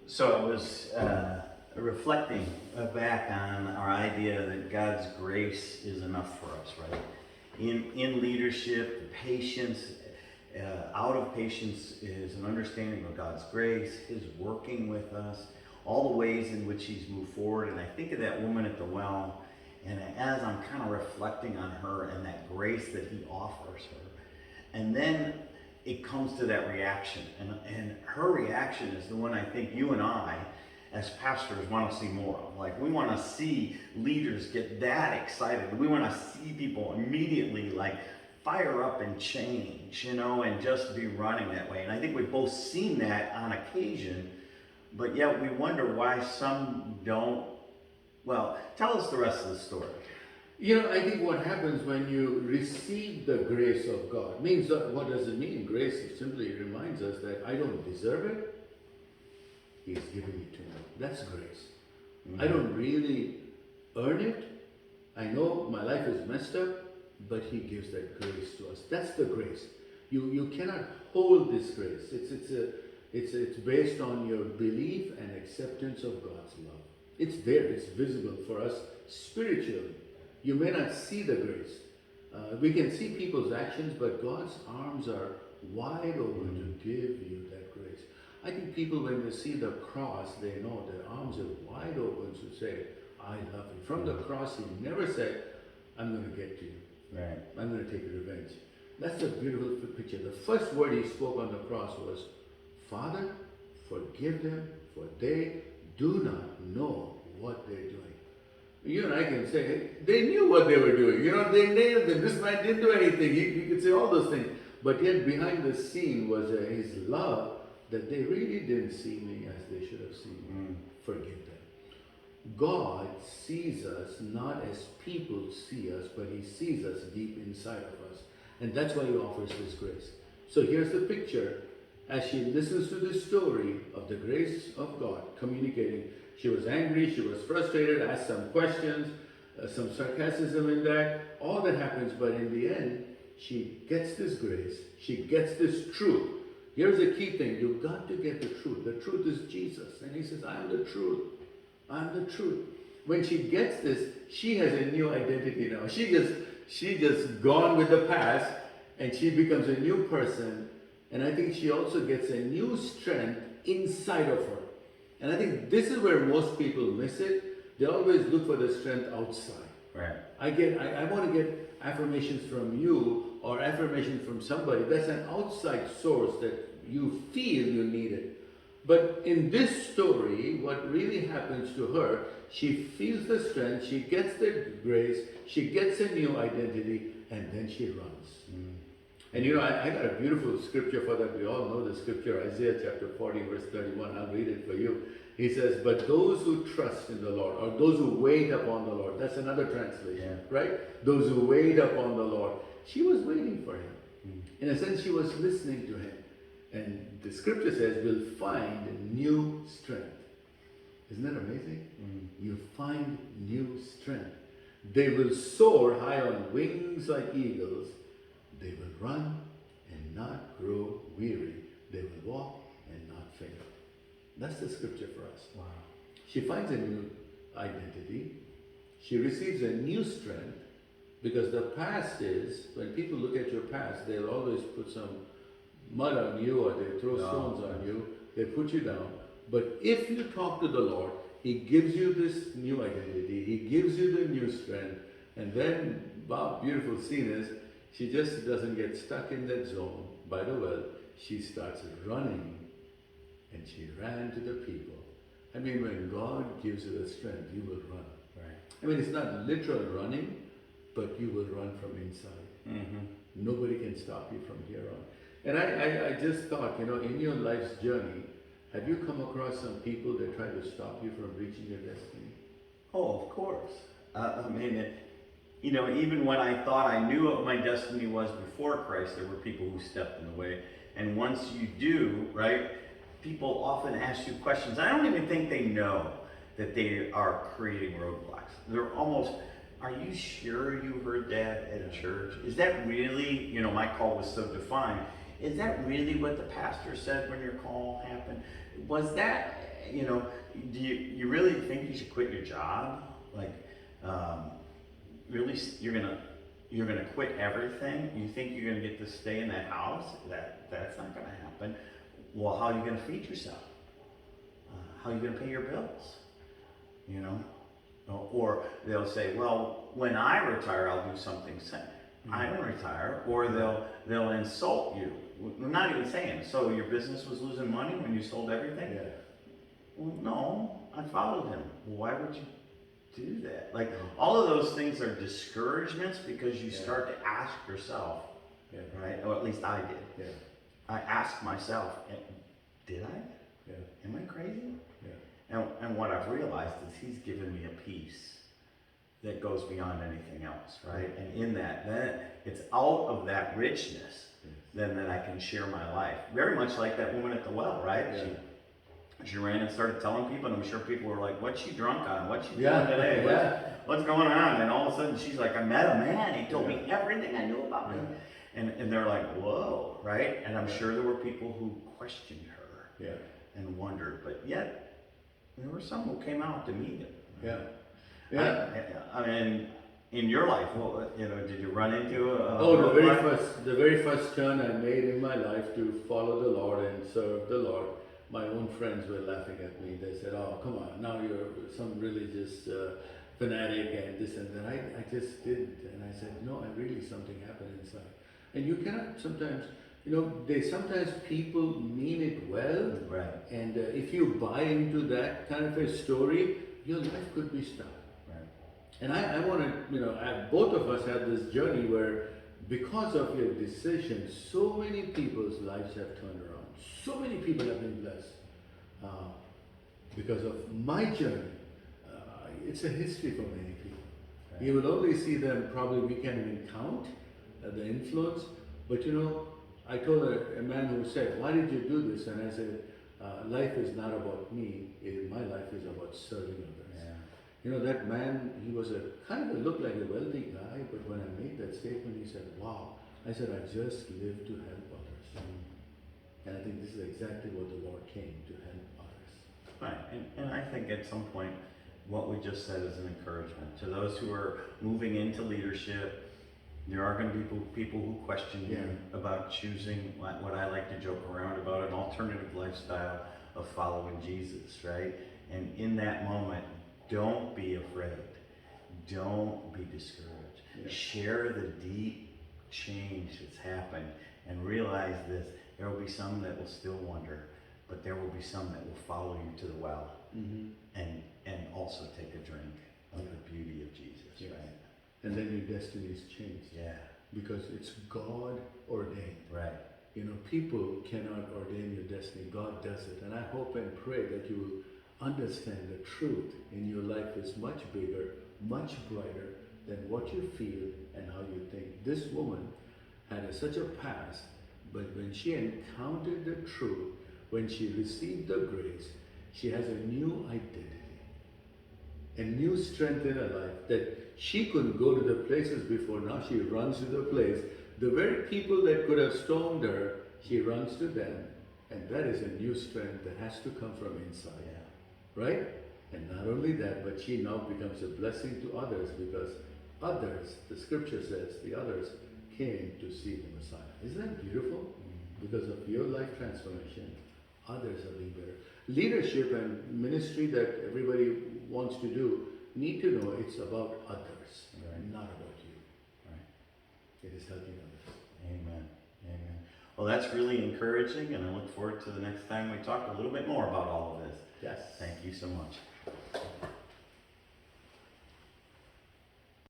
So I was reflecting back on our idea that God's grace is enough for us, right? In leadership, patience, out of patience is an understanding of God's grace, His working with us, all the ways in which He's moved forward. And I think of that woman at the well, and as I'm kind of reflecting on her and that grace that He offers her, and then it comes to that reaction. And her reaction is the one I think you and I, as pastors, want to see more of. Like, we want to see leaders get that excited. We want to see people immediately, like, fire up and change, and just be running that way. And I think we've both seen that on occasion, but yet we wonder why some don't. Well, tell us the rest of the story. I think what happens when you receive the grace of God means that what does it mean? Grace simply reminds us that I don't deserve it. He's giving it to me. That's grace. Mm-hmm. I don't really earn it. I know my life is messed up, but He gives that grace to us. That's the grace. You cannot hold this grace. It's based on your belief and acceptance of God's love. It's there. It's visible for us spiritually. You may not see the grace. We can see people's actions, but God's arms are wide open to give you that grace. I think people, when they see the cross, they know their arms are wide open to say, I love you. From the cross, He never said, I'm going to get to you. Right. I'm going to take revenge. That's a beautiful picture. The first word He spoke on the cross was, Father, forgive them, for they do not know what they're doing. You and I can say, hey, they knew what they were doing. They nailed him. This man didn't do anything. You could say all those things. But yet behind the scene was His love, that they really didn't see me as they should have seen me. Forgive them. God sees us not as people see us, but He sees us deep inside of us. And that's why He offers His grace. So here's the picture. As she listens to this story of the grace of God communicating, she was angry, she was frustrated, asked some questions, some sarcasm in that. All that happens, but in the end, she gets this grace. She gets this truth. Here's the key thing. You've got to get the truth. The truth is Jesus. And He says, I am the truth. I'm the truth. When she gets this, she has a new identity now. She just gone with the past, and she becomes a new person. And I think she also gets a new strength inside of her. And I think this is where most people miss it. They always look for the strength outside. Right. I want to get affirmations from you or affirmation from somebody. That's an outside source that you feel you need it. But in this story, what really happens to her, she feels the strength, she gets the grace, she gets a new identity, and then she runs. And I got a beautiful scripture for that. We all know the scripture, Isaiah chapter 40, verse 31. I'll read it for you. He says, but those who trust in the Lord, or those who wait upon the Lord, that's another translation, right? Those who wait upon the Lord. She was waiting for Him. In a sense, she was listening to Him. And the scripture says, will find new strength. Isn't that amazing? You find new strength. They will soar high on wings like eagles. They will run and not grow weary. They will walk and not faint. That's the scripture for us. Wow. She finds a new identity. She receives a new strength, because the past is, when people look at your past, they'll always put some mud on you, or they throw stones on you. They put you down. But if you talk to the Lord, He gives you this new identity. He gives you the new strength. And then, wow, beautiful scene is, she just doesn't get stuck in that zone by the well. She starts running, and she ran to the people. I mean, when God gives you the strength, you will run. Right. I mean, it's not literal running, but you will run from inside. Nobody can stop you from here on. And I just thought, in your life's journey, have you come across some people that try to stop you from reaching your destiny? Oh, of course. Even when I thought I knew what my destiny was before Christ, there were people who stepped in the way. And once you do, right, people often ask you questions. I don't even think they know that they are creating roadblocks. They're almost, are you sure you heard that at a church? Is that really, my call was so defined. Is that really what the pastor said when your call happened? Was that, you know, do you really think you should quit your job? Like, really, you're gonna quit everything? You think you're gonna get to stay in that house? That's not gonna happen. Well, how are you gonna feed yourself? How are you gonna pay your bills? You know, or they'll say, well, when I retire, I'll do something. I don't retire, or they'll insult you. We're not even saying, so your business was losing money when you sold everything? Yeah. Well, no, I followed him. Well, why would you do that? Like, all of those things are discouragements because you start to ask yourself, right? Or at least I did. Yeah. I asked myself, did I? Yeah. Am I crazy? Yeah. And what I've realized is he's given me a peace that goes beyond anything else, right? And in that, then it's out of that richness then that I can share my life. Very much like that woman at the well, right? Yeah. She ran and started telling people, and I'm sure people were like, what's she drunk on? What's she Yeah. doing today? Yeah. What's going on? And all of a sudden she's like, I met a man, he told me everything I knew about me. And they're like, whoa, right? And I'm sure there were people who questioned her and wondered, but yet there were some who came out to meet him. Yeah. Yeah. I mean, in your life, well, you know, did you run into the very first turn I made in my life to follow the Lord and serve the Lord, my own friends were laughing at me. They said, "Oh, come on, now you're some religious fanatic and this and that." I just didn't, and I said, "No, I really something happened inside." And you cannot sometimes, you know, sometimes people mean it well, right? And if you buy into that kind of a story, your life could be stopped. And I want to, you know, both of us have this journey where because of your decision, so many people's lives have turned around. So many people have been blessed because of my journey. It's a history for many people. Right. You will only see them, probably we can't even count the influence. But you know, I told a man who said, "Why did you do this?" And I said, "Life is not about me. My life is about serving others." You know, that man, he was looked like a wealthy guy, but when I made that statement, he said, "Wow." I said, "I just live to help others." And I think this is exactly what the Lord came to help others. Right, and I think at some point, what we just said is an encouragement to those who are moving into leadership. There are going to be people who question you about choosing what I like to joke around about, an alternative lifestyle of following Jesus, right? And in that moment, don't be afraid. Don't be discouraged. Yeah. Share the deep change that's happened and realize this. There will be some that will still wonder, but there will be some that will follow you to the well and also take a drink of the beauty of Jesus, right? And then your destiny is changed. Yeah. Because it's God ordained. Right. You know, people cannot ordain your destiny. God does it. And I hope and pray that you will understand the truth in your life is much bigger, much brighter than what you feel and how you think. This woman had such a past, but when she encountered the truth, when she received the grace, she has a new identity, a new strength in her life that she couldn't go to the places before. Now she runs to the place. The very people that could have stoned her, she runs to them. And that is a new strength that has to come from inside. Right? And not only that, but she now becomes a blessing to others because others, the scripture says, the others came to see the Messiah. Isn't that beautiful? Because of your life transformation, others are being better. Leadership and ministry that everybody wants to do need to know it's about others, not about you. Right? It is helping others. Amen. Amen. Well, that's really encouraging, and I look forward to the next time we talk a little bit more about all of this. Yes. Thank you so much.